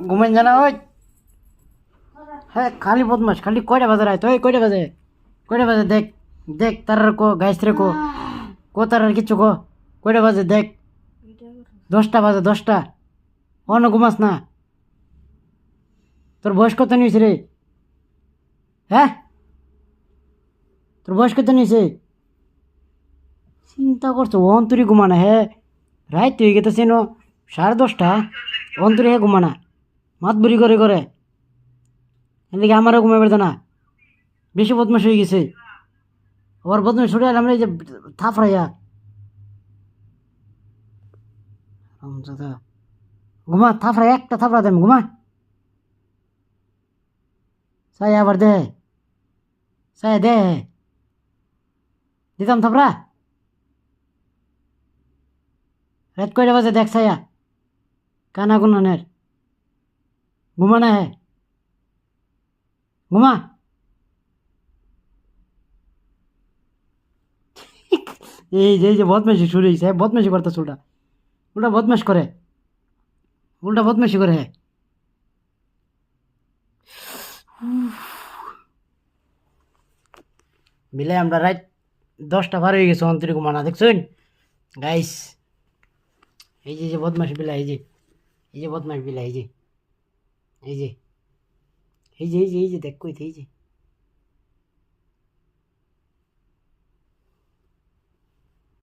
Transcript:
ঘুমেন জানা ওই হ্যাঁ খালি বদমাস খালি কয়টা বাজে রায় তুই কয়টা বাজে দেখ দেখ তার কো গাইস রে কো তার আর কিছু কয়টা বাজে দেখ 10টা বাজে 10টা অন্য ঘুমাস না তোর বয়স কত নিয়েছে রে হ্যাঁ তোর বয়স কত নিয়েছে চিন্তা করছো অন্তরি ঘুমানা হ্যাঁ রায় তুই গেতেছি নো 10:30 অন্তরি হ্যাঁ ঘুমানা মাত বুড়ি করে এদিকে আমারও ঘুমাই পারতো না বেশি বদমাশ হয়ে গেছে ওর বদমাশ ছুটে এলাম এই যে থাফড়াইয়া ঘুমা থাফড়া একটা থাফড়া দেম ঘুমা সাই আবার দে সাই দে দিতাম থাফড়া রাত কয়টা বাজে দেখ সায়া কানা গুনানের ঘুমা না হ্যাঁ ঘুমা এই যে বদমাশি শুরু হয়েছে বদমাশি করতেছে উল্টা বদমাশ করে উল্টা বদমাশি করে হ্যাঁ বিলে আমরা রাত 10টা পার হয়ে গেছে অন্তরি ঘুমানা দেখছেন গাইস এই যে বদমাশি বিলা এই যে বদমাশ বিলা এই যে দেখ কইতে এই যে